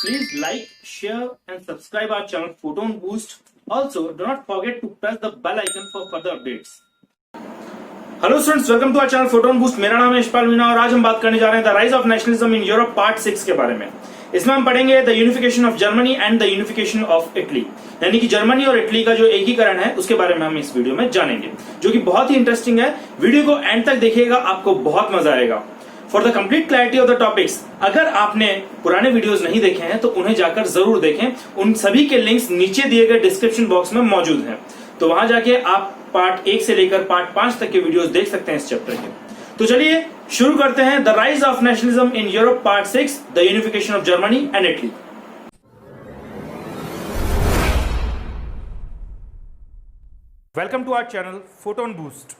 Please like, share and subscribe our channel Photon Boost. Also, do not forget to press the bell icon for further updates. Hello students, welcome to our channel Photon Boost. मेरा नाम है यशपाल मीना और आज हम बात करने जा रहे हैं the rise of nationalism in Europe part 6 के बारे में। इसमें हम पढ़ेंगे the unification of Germany and the unification of Italy, यानी कि जर्मनी और इटली का जो एकीकरण है उसके बारे में हम इस वीडियो में जानेंगे, जो कि बहुत ही इंटरेस्टिंग है। वीडियो को एंड तक देखिएगा, आपको बहुत मजा आएगा। For the complete clarity of the topics, अगर आपने पुराने वीडियोस नहीं देखे हैं तो उन्हें जाकर जरूर देखें। उन सभी के लिंक्स नीचे दिए गए डिस्क्रिप्शन बॉक्स में मौजूद हैं, तो वहां जाके आप पार्ट 1 से लेकर पार्ट 5 तक के वीडियोस देख सकते हैं इस चैप्टर के। तो चलिए शुरू करते हैं the rise of nationalism in Europe part 6, the unification of Germany and Italy. Welcome to our channel Photon Boost.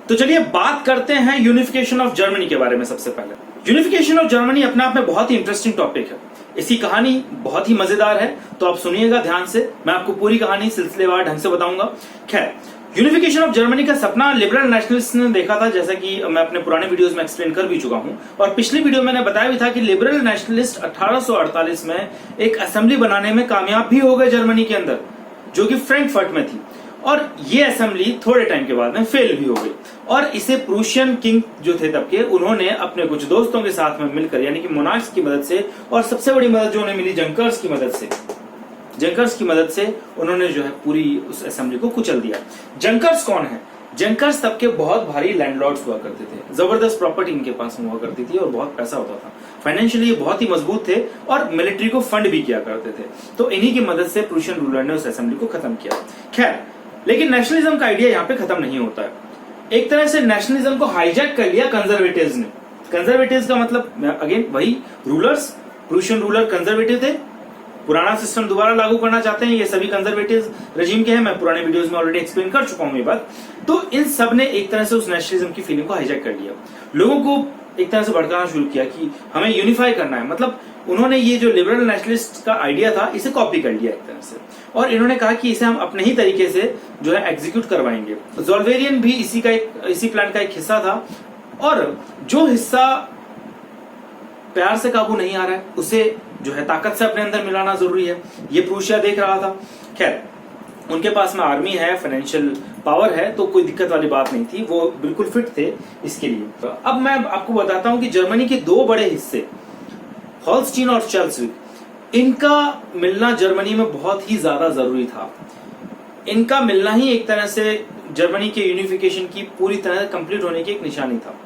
तो चलिए बात करते हैं यूनिफिकेशन ऑफ जर्मनी के बारे में। सबसे पहले यूनिफिकेशन ऑफ जर्मनी अपने आप में बहुत ही इंटरेस्टिंग टॉपिक है। इसकी कहानी बहुत ही मजेदार है, तो आप सुनिएगा ध्यान से। मैं आपको पूरी कहानी सिलसिलेवार ढंग से बताऊंगा। खैर, यूनिफिकेशन ऑफ जर्मनी का सपना लिबरल नेशनलिस्ट ने देखा था, जैसा कि मैं अपने पुराने वीडियोस में एक्सप्लेन कर भी चुका हूं। और पिछली वीडियो मैंने बताया भी था कि लिबरल नेशनलिस्ट 1848 में एक असेंबली बनाने में कामयाब भी हो गए जर्मनी के अंदर, जो कि फ्रैंकफर्ट में थी। और ये असेंबली थोड़े टाइम के बाद में फेल भी हो गई और इसे प्रूशियन किंग जो थे तब के, उन्होंने अपने कुछ दोस्तों के साथ में मिलकर, यानी कि मोनार्क्स की मदद से, और सबसे बड़ी मदद जो उन्हें मिली जंकर्स की मदद से उन्होंने जो है पूरी उस असेंबली को कुचल दिया। जंकर्स कौन है? जंकर्स तब के बहुत भारी लैंडलॉर्ड्स हुआ करते थे, जबरदस्त प्रॉपर्टी इनके पास हुआ करती थी और बहुत पैसा होता था। फाइनेंशियली बहुत ही मजबूत थे और मिलिट्री को फंड भी किया करते थे। तो इन्हीं की मदद से प्रूशियन रूलर ने उस असेंबली को खत्म किया। खैर, लेकिन नेशनलिज्म का आइडिया यहाँ पे खत्म नहीं होता है। एक तरह से नेशनलिज्म को हाईजैक कर लिया कंजर्वेटिव्स ने। कंजर्वेटिव्स का मतलब अगेन वही रूलर्स, प्रूशियन रूलर कंजर्वेटिव थे, पुराना सिस्टम दोबारा लागू करना चाहते हैं। ये सभी कंजर्वेटिव रजीम के हैं, मैं पुराने वीडियोस में ऑलरेडी एक्सप्लेन कर चुका हूं ये बात। तो इन सब ने एक तरह से उस नेशनलिज्म की फीलिंग को हाईजैक कर लिया, लोगों को एक तरह से भड़काना शुरू किया कि हमें यूनिफाई करना है। मतलब उन्होंने ये जो लिबरल नेशनलिस्ट का आइडिया था इसे कॉपी कर लिया एक तरह से, और इन्होंने कहा कि इसे हम अपने ही तरीके से जो है एग्जीक्यूट करवाएंगे। ज़ोल्वेरियन भी इसी प्लान का एक हिस्सा था, और जो हिस्सा प्यार से काबू नहीं आ रहा है उसे जो है ताकत से अपने अंदर मिलाना जरूरी है। ये प्रूशिया देख रहा था। खैर, उनके पास में आर्मी है, फाइनेंशियल पावर है, तो कोई दिक्कत वाली बात नहीं थी, वो बिल्कुल फिट थे इसके लिए। अब मैं आपको बताता हूं कि जर्मनी के दो बड़े हिस्से, हॉलस्टीन और चेल्सविक, इनका मिलना जर्मनी में बहुत ही ज्यादा जरूरी था। इनका मिलना ही एक तरह से जर्मनी के यूनिफिकेशन की पूरी तरह कंप्लीट होने की एक निशानी था।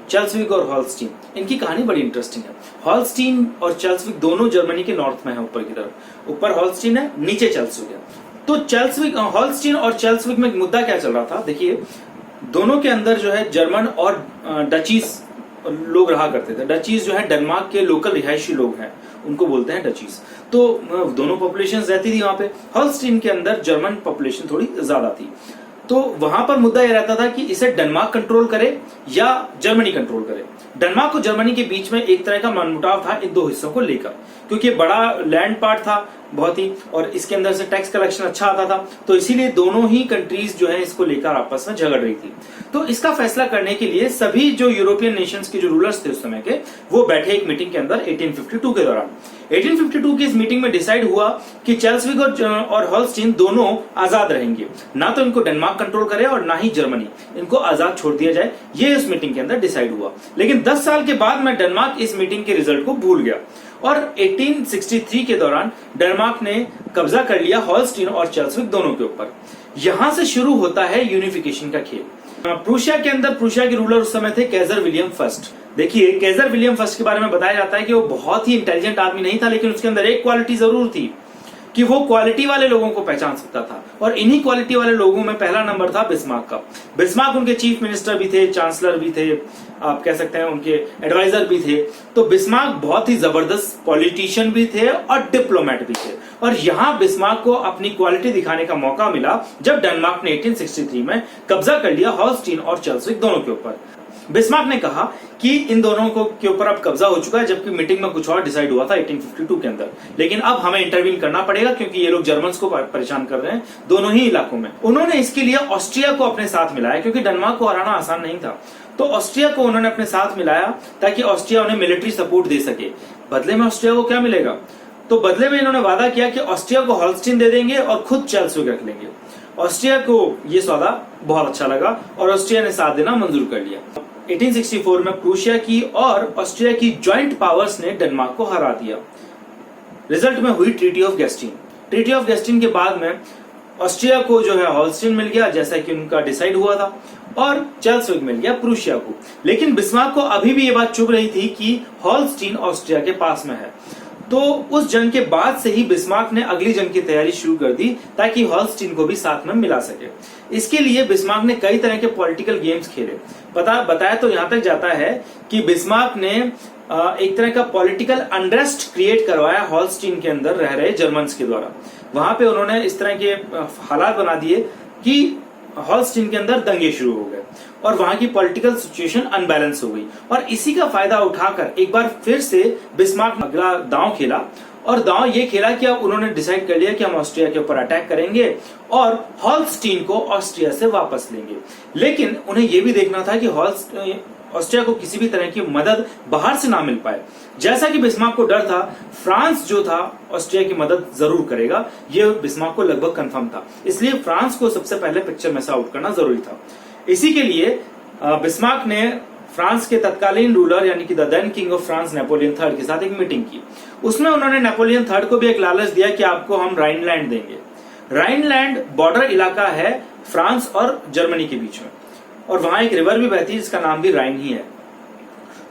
चेल्सविक और हॉलस्टीन, इनकी कहानी बड़ी इंटरेस्टिंग है। हॉलस्टीन और चेल्सविक दोनों जर्मनी के नॉर्थ में है, ऊपर की तरफ। ऊपर हॉलस्टीन है, नीचे चेल्सविक है। तो हॉलस्टीन और चेल्सविक में मुद्दा क्या चल रहा था? देखिए, दोनों के अंदर जो है जर्मन और डचीज लोग रहा करते थे। डचीज जो है डेनमार्क के लोकल रिहायशी लोग हैं, उनको बोलते हैं डचीज। तो दोनों पॉपुलेशन रहती थी वहां पे। हॉलस्टीन के अंदर जर्मन पॉपुलेशन थोड़ी ज्यादा थी, तो वहां पर मुद्दा यह रहता था कि इसे डेनमार्क कंट्रोल करे या जर्मनी कंट्रोल करे। डेनमार्क और जर्मनी के बीच में एक तरह का मनमुटाव था इन दो हिस्सों को लेकर, क्योंकि बड़ा लैंड पार्ट था बहुत ही, और इसके अंदर से टैक्स कलेक्शन अच्छा आता था, तो इसीलिए दोनों ही कंट्रीज जो है इसको लेकर आपस में झगड़ रही थी। तो इसका फैसला करने के लिए सभी जो यूरोपियन नेशंस के जो रूलर्स थे उस समय के, वो बैठे एक मीटिंग के अंदर 1852 के दौरान। 1852 की इस मीटिंग में डिसाइड हुआ कि चेल्सविक और हॉलस्टीन दोनों आजाद रहेंगे, ना तो इनको डेनमार्क कंट्रोल करे और ना ही जर्मनी, इनको आजाद छोड़ दिया जाए। ये उस मीटिंग के अंदर डिसाइड हुआ। लेकिन 10 साल के बाद में डेनमार्क इस मीटिंग के रिजल्ट को भूल गया और 1863 के दौरान डेनमार्क ने कब्जा कर लिया हॉलस्टीन और चेल्सविक दोनों के ऊपर। यहां से शुरू होता है यूनिफिकेशन का खेल। प्रूशिया के अंदर प्रूशिया के रूलर उस समय थे कैजर विलियम फर्स्ट। देखिए, कैजर विलियम फर्स्ट के बारे में बताया जाता है कि वो बहुत ही इंटेलिजेंट आदमी नहीं था, लेकिन उसके अंदर एक क्वालिटी जरूर थी कि वो क्वालिटी वाले लोगों को पहचान सकता था, और इन्हीं क्वालिटी वाले लोगों में पहला नंबर था बिस्मार्क का। बिस्मार्क उनके चीफ मिनिस्टर भी थे, चांसलर भी थे, आप कह सकते हैं उनके एडवाइजर भी थे। तो बिस्मार्क बहुत ही जबरदस्त पॉलिटिशियन भी थे और डिप्लोमेट भी थे, और यहां बिस्मार्क को अपनी क्वालिटी दिखाने का मौका मिला जब डेनमार्क ने 1863 में कब्जा कर लिया हॉलस्टीन और चेल्सविक दोनों के ऊपर। बिस्मार्क ने कहा कि इन दोनों को के ऊपर अब कब्जा हो चुका है, जबकि मीटिंग में कुछ और डिसाइड हुआ था 1852 के अंदर, लेकिन अब हमें इंटरवीन करना पड़ेगा क्योंकि ये लोग जर्मन्स को परेशान कर रहे हैं दोनों ही इलाकों में। उन्होंने इसके लिए ऑस्ट्रिया को अपने साथ मिलाया, क्योंकि डेनमार्क को हराना आसान नहीं था। तो ऑस्ट्रिया को उन्होंने अपने साथ मिलाया ताकि ऑस्ट्रिया उन्हें मिलिट्री सपोर्ट दे सके। बदले में ऑस्ट्रिया को क्या मिलेगा? तो बदले में इन्होंने वादा किया कि ऑस्ट्रिया को हॉल्स्टीन दे देंगे और खुद चेल्सविक रख लेंगे। ऑस्ट्रिया को ये सौदा बहुत अच्छा लगा और ऑस्ट्रिया ने साथ देना मंजूर कर लिया। 1864 में प्रूशिया की और ऑस्ट्रिया की ज्वाइंट पावर्स ने डेनमार्क को हरा दिया। रिजल्ट में हुई ट्रीटी ऑफ गेस्टिन। ट्रीटी ऑफ गेस्टिन के बाद में ऑस्ट्रिया को जो है हॉल्स्टीन मिल गया, जैसा कि उनका डिसाइड हुआ था, और चेल्सविक मिल गया प्रूशिया को। लेकिन बिस्मार्क को अभी भी ये बात चुभ रही थी कि हॉल्स्टीन ऑस्ट्रिया के पास में है। तो उस जंग के बाद से ही बिस्मार्क ने अगली जंग की तैयारी शुरू कर दी ताकि हॉल्स्टीन को भी साथ में मिला सके। इसके लिए बिस्मार्क ने कई तरह के पॉलिटिकल गेम्स खेले। बताया तो यहां तक जाता है कि बिस्मार्क ने एक तरह का पॉलिटिकल अनरेस्ट क्रिएट करवाया हॉल्स्टीन के अंदर रह रहे जर्मन्स के द्वारा। वहां पे उन्होंने इस तरह के हालात बना दिए कि हॉल्स्टीन के अंदर दंगे शुरू हो गए और वहां की पॉलिटिकल सिचुएशन अनबैलेंस हो गई। और इसी का फायदा उठाकर एक बार फिर से बिस्मार्क अगला दांव खेला, और दांव ये खेला कि अब उन्होंने डिसाइड कर लिया कि हम ऑस्ट्रिया के ऊपर अटैक करेंगे और हॉल्स्टीन को ऑस्ट्रिया से वापस लेंगे। लेकिन उन्हें यह भी देखना था कि ऑस्ट्रिया को किसी भी तरह की मदद बाहर से ना मिल पाए। जैसा कि बिस्मार्क को डर था, फ्रांस जो था ऑस्ट्रिया की मदद जरूर करेगा, यह बिस्मार्क को लगभग कंफर्म था। इसलिए फ्रांस को सबसे पहले पिक्चर में से आउट करना जरूरी था। इसी के लिए बिस्मार्क ने फ्रांस के तत्कालीन रूलर यानी कि the then king of France Napoleon third के साथ एक मीटिंग की। उसमें उन्होंने नेपोलियन थर्ड को भी एक लालच दिया कि आपको हम राइनलैंड देंगे। राइनलैंड बॉर्डर इलाका है फ्रांस और जर्मनी के बीच में, और वहां एक रिवर भी बहती है जिसका नाम भी राइन ही है।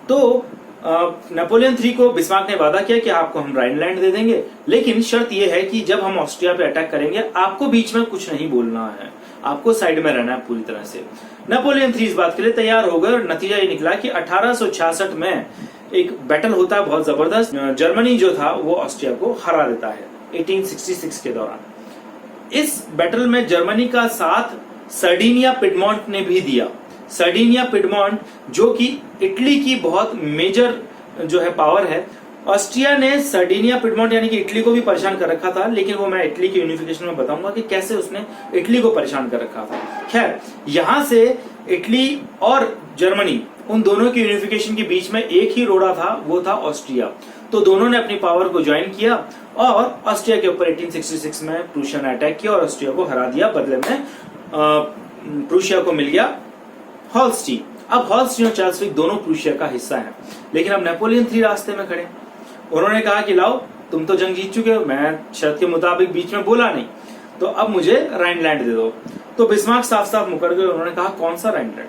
तो नेपोलियन थ्री को बिस्मार्क ने वादा किया कि आपको हम राइनलैंड दे देंगे, लेकिन शर्त यह है कि जब हम ऑस्ट्रिया पे अटैक करेंगे आपको बीच में कुछ नहीं बोलना है, आपको साइड में रहना है पूरी तरह से। नेपोलियन थ्री इस बात के लिए तैयार हो गए और नतीजा ये निकला कि 1866 में एक बैटल होता है बहुत जबरदस्त। जर्मनी जो था वो ऑस्ट्रिया को हरा देता है 1866 के दौरान। इस बैटल में जर्मनी का साथ सर्डिनिया पिडमॉन्ट ने भी दिया। सर्डिनिया पिडमॉन्ट जो कि इटली की बहुत मेजर जो है पावर है। ऑस्ट्रिया ने सर्डिनिया पिडमॉन्ट यानी कि इटली को भी परेशान कर रखा था, लेकिन वो मैं इटली के यूनिफिकेशन में बताऊंगा कि कैसे उसने इटली को परेशान कर रखा था। खैर, यहां से इटली और जर्मनी उन दोनों की यूनिफिकेशन के बीच में एक ही रोड़ा था, वो था ऑस्ट्रिया। तो दोनों ने अपनी पावर को ज्वाइन किया और ऑस्ट्रिया के ऊपर 1866 में प्रूशिया ने अटैक किया और ऑस्ट्रिया को हरा दिया। बदले में प्रूशिया को मिल गया हॉल्स्टीन। अब हॉल्स्टीन और चेल्सविक दोनों प्रूशिया का हिस्सा हैं, लेकिन अब नेपोलियन थ्री रास्ते में खड़े। उन्होंने कहा कि लाओ, तुम तो जंग जीत चुके हो, मैं शर्त के मुताबिक बीच में बोला नहीं, तो अब मुझे राइनलैंड दे दो। तो बिस्मार्क साफ साफ मुकर गए। उन्होंने कहा कौन सा राइनलैंड?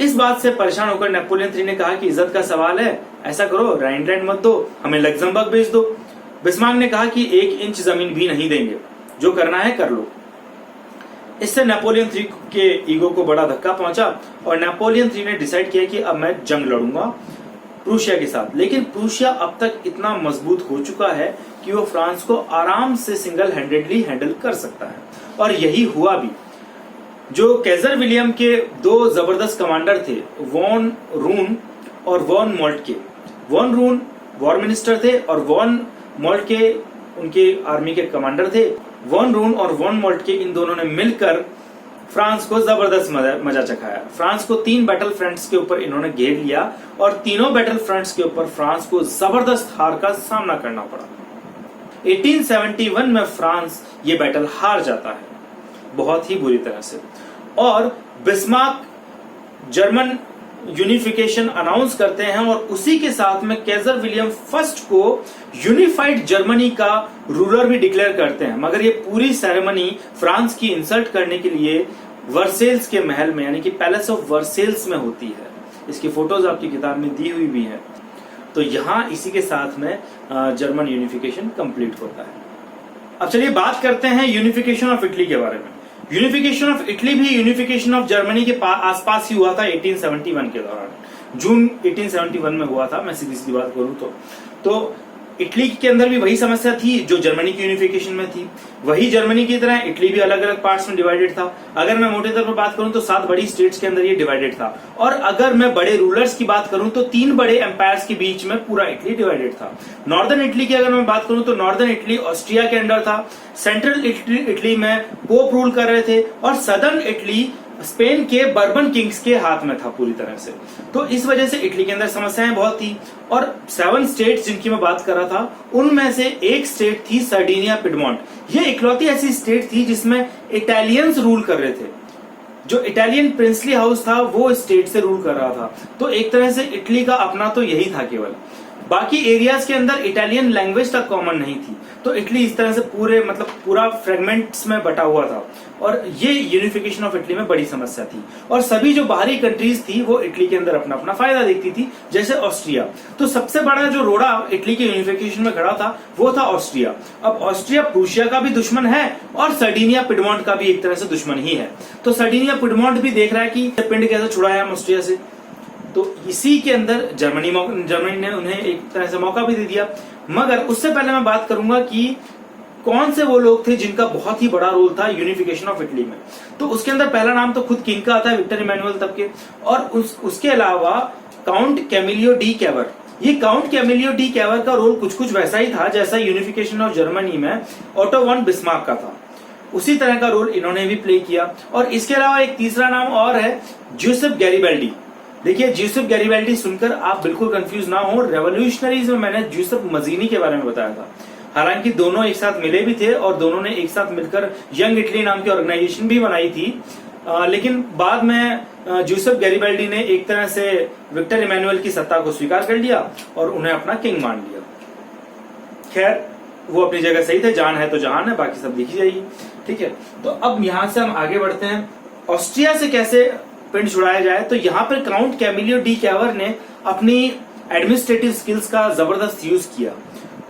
इस बात से परेशान होकर नेपोलियन थ्री ने कहा कि इज्जत का सवाल है, ऐसा करो राइनलैंड मत दो, हमें लग्जमबर्ग भेज दो। बिस्मार्क ने कहा कि 1 इंच जमीन भी नहीं देंगे, जो करना है कर लो। इससे नेपोलियन थ्री के ईगो को बड़ा धक्का पहुंचा और नेपोलियन थ्री ने डिसाइड किया कि अब मैं जंग लड़ूंगा प्रूशिया के साथ। लेकिन प्रूशिया अब तक इतना मजबूत हो चुका है कि वो फ्रांस को आराम से सिंगल हैंडेडली हैंडल कर सकता है, और यही हुआ भी। जो कैजर विलियम के 2 जबरदस्त कमांडर थे, वॉन रून और von Moltke. Von Roon war minister थे और वॉन मोल्टके उनके आर्मी के कमांडर थे। वॉन रून और वॉन मोल्टके इन दोनों ने मिलकर फ्रांस को जबरदस्त मजा चखाया। फ्रांस को 3 बैटल फ्रंट्स के ऊपर इन्होंने घेर लिया और तीनों बैटल फ्रंट्स के ऊपर फ्रांस को जबरदस्त हार का सामना करना पड़ा। 1871 में फ्रांस ये बैटल हार जाता है बहुत ही बुरी तरह से, और बिस्मार्क जर्मन यूनिफिकेशन अनाउंस करते हैं और उसी के साथ में कैजर विलियम फर्स्ट को यूनिफाइड जर्मनी का रूलर भी डिक्लेयर करते हैं। मगर ये पूरी सेरेमनी फ्रांस की इंसल्ट करने के लिए वर्सेल्स के महल में यानी कि पैलेस ऑफ वर्सेल्स में होती है। इसकी फोटोज आपकी किताब में दी हुई भी है। तो यहां इसी के साथ में जर्मन यूनिफिकेशन कंप्लीट होता है। अब चलिए बात करते हैं यूनिफिकेशन ऑफ इटली के बारे में। यूनिफिकेशन ऑफ इटली भी यूनिफिकेशन ऑफ जर्मनी के आसपास ही हुआ था 1871 के दौरान। जून 1871 में हुआ था, मैं सीधी सीधी बात करूं तो इटली के अंदर भी वही समस्या थी जो जर्मनी की यूनिफिकेशन में थी। वही जर्मनी की तरह इटली भी अलग अलग पार्ट्स में डिवाइडेड था। अगर मैं मोटे तौर पर बात करूं तो 7 बड़ी स्टेट्स के अंदर ये डिवाइडेड था, और अगर मैं बड़े रूलर्स की बात करूं तो 3 बड़े एम्पायर्स के बीच में पूरा इटली डिवाइडेड था। नॉर्दर्न इटली की अगर मैं बात करूं तो नॉर्दर्न इटली ऑस्ट्रिया के अंडर था। सेंट्रल इटली में पोप रूल कर रहे थे, और सदर्न इटली स्पेन के बर्बन किंग्स के हाथ में था पूरी तरह से। तो इस वजह से इटली के अंदर समस्याएं बहुत थी। और 7 स्टेट्स जिनकी मैं बात कर रहा था, उनमें से एक स्टेट थी सर्डिनिया पिडमॉन्ट। ये इकलौती ऐसी स्टेट थी जिसमें इटालियंस रूल कर रहे थे। जो इटालियन प्रिंसली हाउस था वो स्टेट से रूल कर रहा था। तो एक तरह से इटली का अपना तो यही था केवल, बाकी एरियाज के अंदर इटालियन लैंग्वेज तक कॉमन नहीं थी। तो इटली इस तरह से पूरा फ्रेगमेंट्स में बटा हुआ था। और ये यूनिफिकेशन ऑफ इटली में बड़ी समस्या थी। और सभी जो बाहरी कंट्रीज थी वो इटली के अंदर अपना अपना फायदा देखती थी, जैसे ऑस्ट्रिया। तो सबसे बड़ा जो रोड़ा इटली के यूनिफिकेशन में खड़ा था वो था ऑस्ट्रिया। अब ऑस्ट्रिया प्रूशिया का भी दुश्मन है और सर्डिनिया पिडमॉन्ट का भी एक तरह से दुश्मन ही है। तो सर्डिनिया पिडमॉन्ट भी देख रहा है कि पिंड कैसे छुड़ाया हम ऑस्ट्रिया से। तो इसी के अंदर जर्मनी ने उन्हें एक तरह से मौका भी दे दिया। मगर उससे पहले मैं बात करूंगा कि कौन से वो लोग थे जिनका बहुत ही बड़ा रोल था यूनिफिकेशन ऑफ इटली में। तो उसके अंदर पहला नाम तो खुद किंग का आता है, विक्टर इमैनुअल तब के। और उसके अलावा काउंट कैमिलियो डी कैवर। ये काउंट कैमिलियो डी कैवर का रोल कुछ कुछ वैसा ही था जैसा यूनिफिकेशन ऑफ जर्मनी में ओटो वन बिस्मार्क का था। उसी तरह का रोल इन्होंने भी प्ले किया। और इसके अलावा एक तीसरा नाम और है, ज्यूसेप गैरिबाल्डी। देखिए, ज्यूसेप गैरिबाल्डी सुनकर आप बिल्कुल कंफ्यूज ना हो। रेवोल्यूशनरीज में मैंने ज्यूसेप मजीनी के बारे में बताया था। हालांकि दोनों एक साथ मिले भी थे और दोनों ने एक साथ मिलकर यंग इटली नाम की ऑर्गेनाइजेशन भी बनाई थी। लेकिन बाद में ज्यूसेप गैरिबाल्डी ने एक तरह से विक्टर इमैनुअल की सत्ता को स्वीकार कर लिया और उन्हें अपना किंग मान लिया। खैर, वो अपनी जगह सही थे, जान है तो जहान है, बाकी सब दिखी जाएगी। ठीक है, तो अब यहां से हम आगे बढ़ते हैं। ऑस्ट्रिया से कैसे पिंड छुड़ाया जाए, तो यहाँ पर काउंट कैमिलियो डी कैवर ने अपनी एडमिनिस्ट्रेटिव स्किल्स का जबरदस्त यूज किया।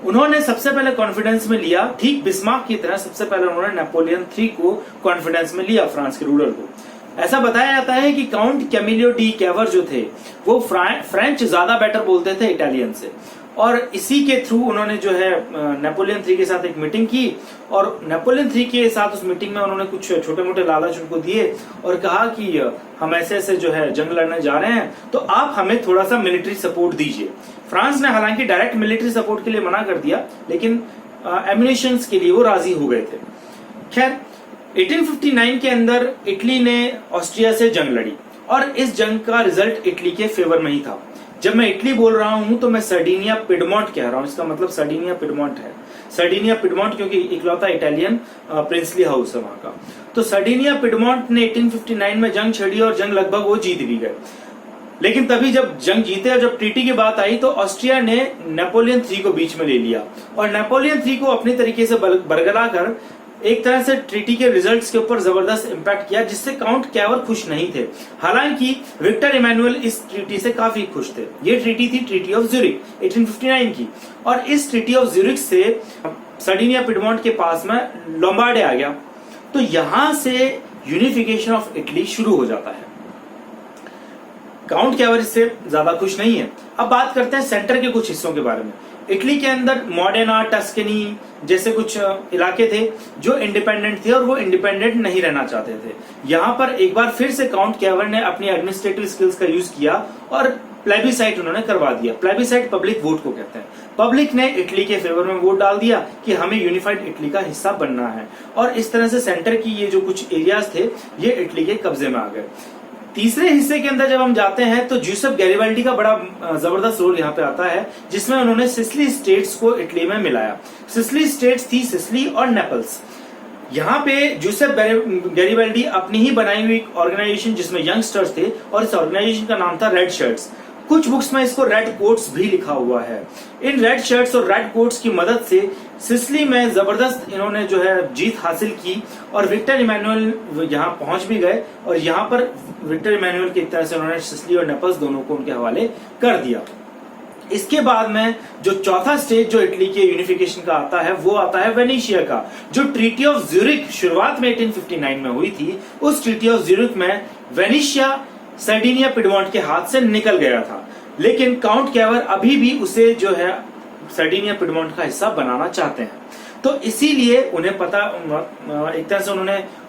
उन्होंने सबसे पहले कॉन्फिडेंस में लिया, ठीक बिस्मार्क की तरह सबसे पहले उन्होंने नेपोलियन III को कॉन्फिडेंस में लिया, फ्रांस के रूलर को। ऐसा बताया जाता है कि काउंट कैमिलियो डी कैवर जो थे वो फ्रेंच ज्यादा बेटर बोलते थे इटालियन से। और इसी के थ्रू उन्होंने जो है नेपोलियन III के साथ एक मीटिंग की। और नेपोलियन III के साथ उस मीटिंग में उन्होंने कुछ छोटे मोटे लालच उनको दिए और कहा कि हम ऐसे ऐसे जो है जंग लड़ने जा रहे हैं, तो आप हमें थोड़ा सा मिलिट्री सपोर्ट दीजिए। फ्रांस ने हालांकि डायरेक्ट मिलिट्री सपोर्ट के लिए मना कर दिया, लेकिन एम्युनिशंस के लिए वो राजी हो गए थे। खैर, 1859 के अंदर इटली ने ऑस्ट्रिया से जंग लड़ी और इस जंग का रिजल्ट इटली के फेवर में ही था। जब मैं इटली बोल रहा हूं तो मैं सर्डिनिया पिडमॉन्ट कह रहा हूं, इसका मतलब सर्डिनिया पिडमॉन्ट है। सर्डिनिया पिडमॉन्ट क्योंकि इकलौता इटालियन प्रिंसली हाउस है वहां का। तो सर्डिनिया पिडमॉन्ट ने 1859 में जंग छेड़ी और जंग लगभग वो जीत भी गए। लेकिन तभी जब जंग जीते और जब ट्रीटी की बात आई तो ऑस्ट्रिया ने नेपोलियन III को बीच में ले लिया और नेपोलियन III को अपनी तरीके से बरगला कर एक तरह से ट्रीटी के रिजल्ट्स के ऊपर जबरदस्त इंपैक्ट किया, जिससे काउंट कैवर खुश नहीं थे। हालांकि विक्टर इमैनुअल इस ट्रीटी से काफी खुश थे। ये ट्रीटी थी ट्रीटी ऑफ ज्यूरिख 1859 की। और इस ट्रीटी ऑफ ज्यूरिख से सर्डिनिया पिडमॉन्ट के पास में लोम्बार्डे आ गया। तो यहां से यूनिफिकेशन ऑफ इटली शुरू हो जाता है। काउंट कैवर इससे ज्यादा खुश नहीं है। अब बात करते हैं सेंटर के कुछ हिस्सों के बारे में। इटली के अंदर मॉडेना, टस्कनी जैसे कुछ इलाके थे जो इंडिपेंडेंट थे और वो इंडिपेंडेंट नहीं रहना चाहते थे। यहाँ पर एक बार फिर से काउंट कैवर ने अपनी एडमिनिस्ट्रेटिव स्किल्स का यूज किया और प्लेबिसाइट उन्होंने करवा दिया। प्लेबिसाइट पब्लिक वोट को कहते हैं। पब्लिक ने इटली के फेवर में वोट डाल दिया कि हमें यूनिफाइड इटली का हिस्सा बनना है। और इस तरह से सेंटर की ये जो कुछ एरियाज थे ये इटली के कब्जे में आ गए। तीसरे हिस्से के अंदर जब हम जाते हैं तो ज्यूसेप गैरिबाल्डी का बड़ा जबरदस्त रोल यहाँ पे आता है, जिसमें उन्होंने सिसिली स्टेट्स को इटली में मिलाया। सिसिली स्टेट्स थी सिसिली और नेपल्स। यहाँ पे ज्यूसेप गैरिबाल्डी अपनी ही बनाई हुई ऑर्गेनाइजेशन जिसमें यंगस्टर्स थे और इस ऑर्गेनाइजेशन का नाम था रेड शर्ट्स। कुछ बुक्स में इसको रेड कोट्स भी लिखा हुआ है। इन रेड शर्ट्स और रेड कोट्स की मदद से सिसिली में जबरदस्त इन्होंने जो है जीत हासिल की और विक्टर इमैनुअल यहाँ पहुंच भी गए और यहाँ पर विक्टर इमैनुअल की तरह से उन्होंने सिसिली और नेपल्स दोनों को उनके हवाले कर दिया। इसके बाद में जो चौथा स्टेज जो इटली के यूनिफिकेशन का आता है वो आता है वेनिशिया का। जो ट्रीटी ऑफ ज्यूरिख शुरुआत में 1859 में हुई थी, उस ट्रीटी ऑफ ज्यूरिख में वेनिशिया सर्डिनिया पिडमॉन्ट के हाथ से निकल गया था, लेकिन काउंट कैवर अभी भी उसे जो है सर्डिनिया पिडमॉन्ट का हिस्सा बनाना चाहते हैं। तो इसीलिए उन्हें पता, एक तरह से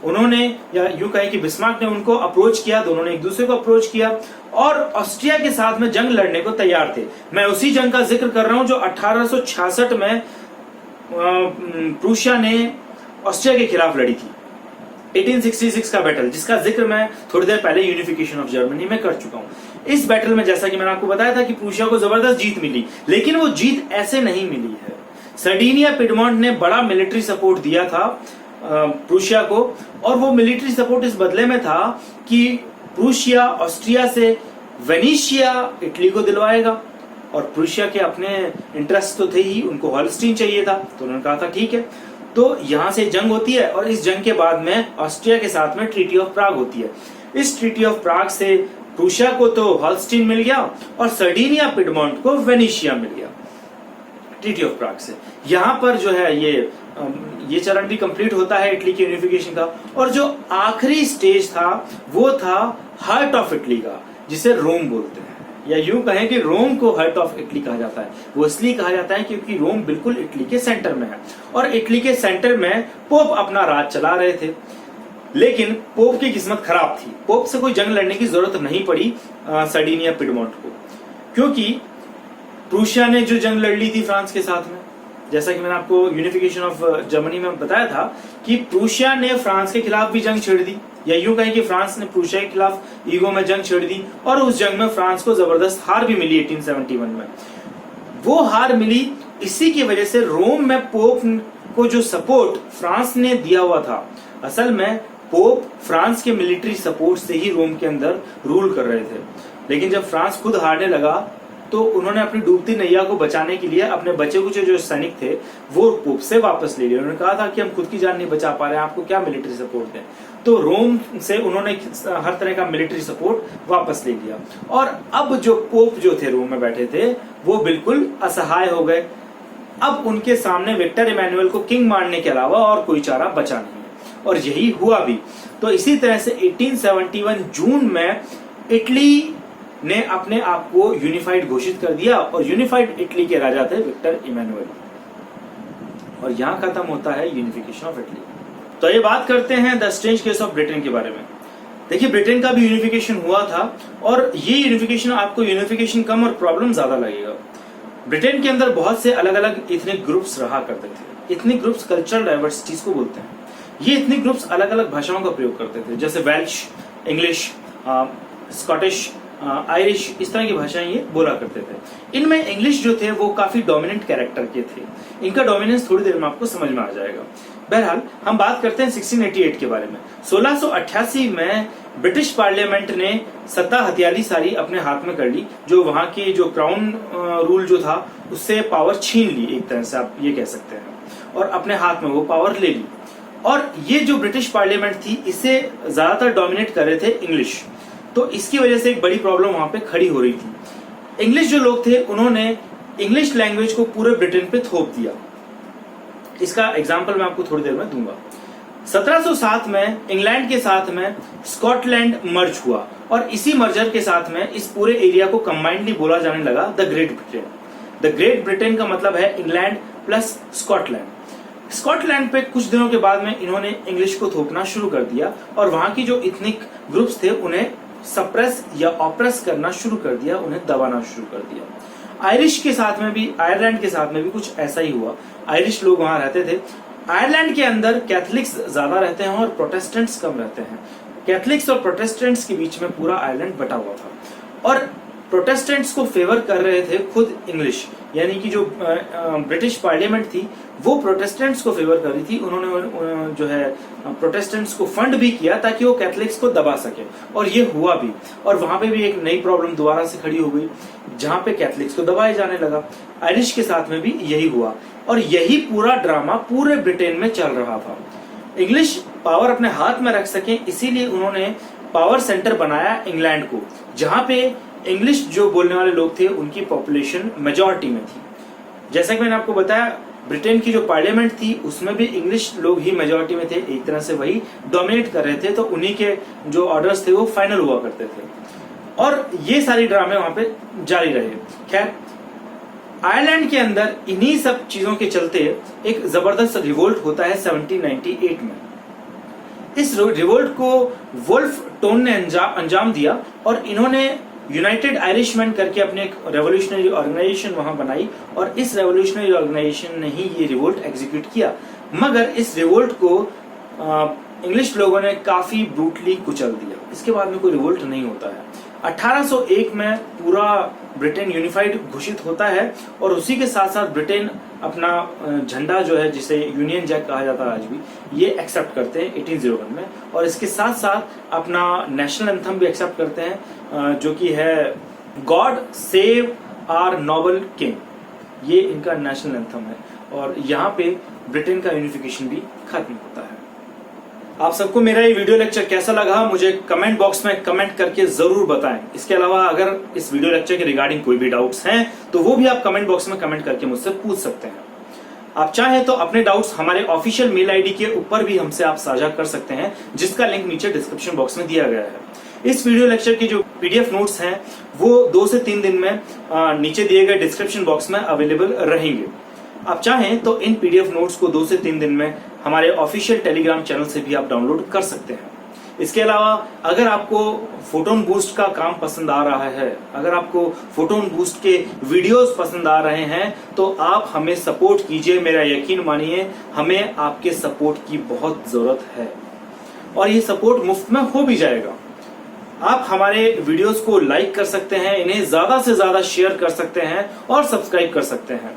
उन्होंने या यूं कहें कि बिस्मार्क ने उनको अप्रोच किया, दोनों ने एक दूसरे को अप्रोच किया और ऑस्ट्रिया के साथ में जंग लड़ने को तैयार थे। मैं उसी जंग का जिक्र कर रहा हूं जो 1866 में प्रूशिया ने ऑस्ट्रिया के खिलाफ लड़ी थी। 1866 का बैटल, जिसका जिक्र मैं थोड़ी देर पहले यूनिफिकेशन ऑफ जर्मनी में कर चुका हूं। इस बैटल में जैसा कि मैंने आपको बताया था कि प्रूशिया को जबरदस्त जीत मिली, लेकिन वो जीत ऐसे नहीं मिली है। सर्डिनिया पिडमोंट ने बड़ा मिलिट्री सपोर्ट दिया था प्रूशिया को, और वो मिलिट्री सपोर्ट इस बदले में था कि प्रूशिया ऑस्ट्रिया से वेनेशिया इटली को दिलवाएगा, और प्रूशिया के अपने इंटरेस्ट तो थे ही, उनको हॉलस्टीन चाहिए था, तो उन्होंने कहा था ठीक है। तो यहां से जंग होती है, और इस जंग के बाद में ऑस्ट्रिया के साथ में ट्रीटी ऑफ प्राग होती है। इस ट्रीटी ऑफ प्राग से प्रूशिया को तो हॉलस्टीन मिल गया और सर्डिनिया पिडमोंट को वेनेशिया मिल गया ट्रीटी ऑफ प्राग से। यहां पर जो है ये चरण भी कंप्लीट होता है इटली की यूनिफिकेशन का, और जो आखिरी स्टेज था वो था हार्ट ऑफ इटली का, जिसे रोम बोलते हैं, या यूं कहें कि रोम को हार्ट ऑफ इटली कहा जाता है। वो इसलिए कहा जाता है क्योंकि रोम बिल्कुल इटली के सेंटर में है, और इटली के सेंटर में पोप अपना राज चला रहे थे। लेकिन पोप की किस्मत खराब थी, पोप से कोई जंग लड़ने की जरूरत नहीं पड़ी सर्डिनिया पिडमोंट को, क्योंकि प्रूशिया ने जो जंग लड़ ली थी फ्रांस के साथ में, जैसा कि मैंने आपको यूनिफिकेशन ऑफ जर्मनी में बताया था कि प्रूशिया ने फ्रांस के खिलाफ भी जंग छेड़ दी, या यूं कहें कि फ्रांस ने प्रूशिया के खिलाफ ईगो में जंग छेड़ दी, और उस जंग में फ्रांस को जबरदस्त हार भी मिली 1871 में। वो हार मिली इसी की वजह से रोम में पोप को जो सपोर्ट फ्रांस ने दिया हुआ था, असल में पोप फ्रांस के मिलिट्री सपोर्ट से ही रोम के अंदर रूल कर रहे थे। लेकिन जब फ्रांस खुद हारने लगा तो उन्होंने अपनी डूबती नैया को बचाने के लिए अपने बचे कुछ जो सैनिक थे वो पोप से वापस ले लिए। उन्होंने कहा था कि हम खुद की जान नहीं बचा पा रहे हैं, आपको क्या मिलिट्री सपोर्ट दें। तो रोम से उन्होंने हर तरह का मिलिट्री सपोर्ट वापस ले लिया, और अब जो पोप जो थे रोम में बैठे थे वो बिल्कुल असहाय हो गए। अब उनके सामने विक्टर इमैनुअल को किंग मारने के अलावा और कोई चारा बचा नहीं, और यही हुआ भी। तो इसी तरह से 1871 जून में इटली ने अपने आप को यूनिफाइड घोषित कर दिया, और यूनिफाइड इटली के राजा थे विक्टर इमैनुअल, और यहां खत्म होता है यूनिफिकेशन ऑफ इटली। तो ये बात करते हैं the strange case of Britain के बारे में। देखिए, ब्रिटेन का भी यूनिफिकेशन हुआ था, और ये यूनिफिकेशन आपको यूनिफिकेशन कम और प्रॉब्लम ज्यादा लगेगा। ब्रिटेन के अंदर बहुत से अलग अलग इथनिक ग्रुप्स रहा करते थे। इथनिक ग्रुप्स कल्चरल डाइवर्सिटीज को बोलते हैं। ये इथनिक ग्रुप्स अलग अलग भाषाओं का प्रयोग करते थे, जैसे वेल्श, इंग्लिश, स्कॉटिश, आयरिश, इस तरह की भाषाएं ये बोला करते थे। इनमें इंग्लिश जो थे वो काफी डोमिनेंट कैरेक्टर के थे। इनका डोमिनेंस थोड़ी देर में आपको समझ में आ जाएगा। बहरहाल हम बात करते हैं 1688 के बारे में। 1688 में ब्रिटिश पार्लियामेंट ने सत्ता हथियाली सारी अपने हाथ में कर ली, जो वहां की जो क्राउन रूल जो था उससे पावर छीन ली, एक तरह से आप ये कह सकते हैं, और अपने हाथ में वो पावर ले ली। और ये जो ब्रिटिश पार्लियामेंट थी इसे ज्यादातर डोमिनेट कर रहे थे इंग्लिश, तो इसकी वजह से एक बड़ी प्रॉब्लम वहां पे खड़ी हो रही थी। इंग्लिश जो लोग थे उन्होंने इंग्लिश लैंग्वेज को पूरे ब्रिटेन पे थोप दिया। इसका एग्जांपल मैं आपको थोड़ी देर में दूंगा। 1707 में इंग्लैंड के साथ में स्कॉटलैंड मर्ज हुआ, और इसी मर्जर के साथ में इस पूरे एरिया को कंबाइंडली बोला जाने लगा the great Britain. The great Britain का मतलब है इंग्लैंड प्लस स्कॉटलैंड। स्कॉटलैंड पे कुछ दिनों के बाद में इन्होंने इंग्लिश को थोपना शुरू कर दिया, और वहां की जो इथनिक ग्रुप्स थे उन्हें सप्रेस या ऑप्रेस करना शुरू कर दिया, उन्हें दबाना शुरू कर दिया। आयरिश के साथ में भी, आयरलैंड के साथ में भी कुछ ऐसा ही हुआ। आयरिश लोग वहां रहते थे। आयरलैंड के अंदर कैथलिक्स ज्यादा रहते हैं और प्रोटेस्टेंट्स कम रहते हैं। कैथलिक्स और प्रोटेस्टेंट्स के बीच में पूरा आयरलैंड बटा हुआ था, और प्रोटेस्टेंट्स को फेवर कर रहे थे खुद इंग्लिश, यानी कि जो ब्रिटिश पार्लियामेंट थी वो प्रोटेस्टेंट्स को फेवर कर रही थी। उन्होंने जो है प्रोटेस्टेंट्स को फंड भी किया ताकि वो कैथलिक्स को दबा सके, और ये हुआ भी। और वहां पे भी एक नई प्रॉब्लम दोबारा से खड़ी हो गई, जहां पे कैथलिक्स को दबाया जाने लगा। आयरिश के साथ में भी यही हुआ, और यही पूरा ड्रामा पूरे ब्रिटेन में चल रहा था। इंग्लिश पावर अपने हाथ में रख सके इसीलिए उन्होंने पावर सेंटर बनाया इंग्लैंड को, जहां पे इंग्लिश जो बोलने वाले लोग थे उनकी पॉपुलेशन मेजॉरिटी में थी। जैसा कि मैंने आपको बताया, ब्रिटेन की जो पार्लियामेंट थी उसमें भी इंग्लिश लोग ही मेजॉरिटी में थे, एक तरह से वही डोमिनेट कर रहे थे, तो उन्हीं के जो ऑर्डर्स थे वो फाइनल हुआ करते थे, और ये सारी ड्रामे वहां पे जारी रहे। खैर, आयरलैंड के अंदर इन्हीं सब चीजों के चलते एक जबरदस्त रिवोल्ट होता है 1798 में। इस रिवोल्ट को वुल्फ टोन ने अंजाम दिया, और इन्होंने यूनाइटेड आयरिशमैन करके अपने एक रेवोल्यूशनरी ऑर्गेनाइजेशन वहां बनाई, और इस रेवोल्यूशनरी ऑर्गेनाइजेशन ने ही ये रिवोल्ट एग्जीक्यूट किया। मगर इस रिवोल्ट को इंग्लिश लोगों ने काफी ब्रूटली कुचल दिया। इसके बाद में कोई रिवोल्ट नहीं होता है। 1801 में पूरा ब्रिटेन यूनिफाइड घोषित होता है और उसी के साथ साथ ब्रिटेन अपना झंडा जो है, जिसे यूनियन जैक कहा जाता है आज भी, ये एक्सेप्ट करते हैं 1801 में। और इसके साथ साथ अपना नेशनल एंथम भी एक्सेप्ट करते हैं, जो कि है God save our noble king. ये इनका नेशनल एंथम है और यहाँ पे ब्रिटेन का यूनिफिकेशन भी खत्म होता है। आप सबको मेरा ये वीडियो लेक्चर कैसा लगा मुझे कमेंट बॉक्स में कमेंट करके जरूर बताएं। इसके अलावा अगर इस वीडियो लेक्चर के रिगार्डिंग कोई भी डाउट्स हैं तो वो भी आप कमेंट बॉक्स में कमेंट करके मुझसे पूछ सकते हैं। आप चाहें तो अपने डाउट्स हमारे ऑफिशियल मेल आईडी के ऊपर भी हमसे आप साझा कर सकते हैं, जिसका लिंक नीचे डिस्क्रिप्शन बॉक्स में दिया गया है। इस वीडियो लेक्चर की जो पीडीएफ नोट्स हैं वो 2 से 3 दिन में नीचे दिए गए डिस्क्रिप्शन बॉक्स में अवेलेबल रहेंगे। आप चाहें तो इन पीडीएफ नोट्स को 2 से 3 दिन में हमारे ऑफिशियल टेलीग्राम चैनल से भी आप डाउनलोड कर सकते हैं। इसके अलावा अगर आपको फोटोन बूस्ट का काम पसंद आ रहा है, अगर आपको फोटोन बूस्ट के वीडियोस पसंद आ रहे हैं, तो आप हमें सपोर्ट कीजिए। मेरा यकीन मानिए, हमें आपके सपोर्ट की बहुत जरूरत है और ये सपोर्ट मुफ्त में हो भी जाएगा। आप हमारे वीडियोस को लाइक कर सकते हैं, इन्हें ज्यादा से ज्यादा शेयर कर सकते हैं और सब्सक्राइब कर सकते हैं।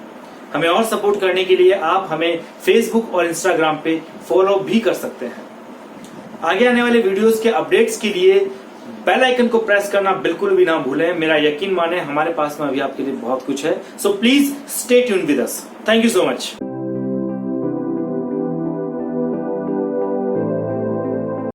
हमें और सपोर्ट करने के लिए आप हमें फेसबुक और इंस्टाग्राम पे फॉलो भी कर सकते हैं। आगे आने वाले वीडियोस के अपडेट्स के लिए बेल आइकन को प्रेस करना बिल्कुल भी ना भूलें। मेरा यकीन माने, हमारे पास में अभी आपके लिए बहुत कुछ है। So please stay tuned with us. Thank you so much.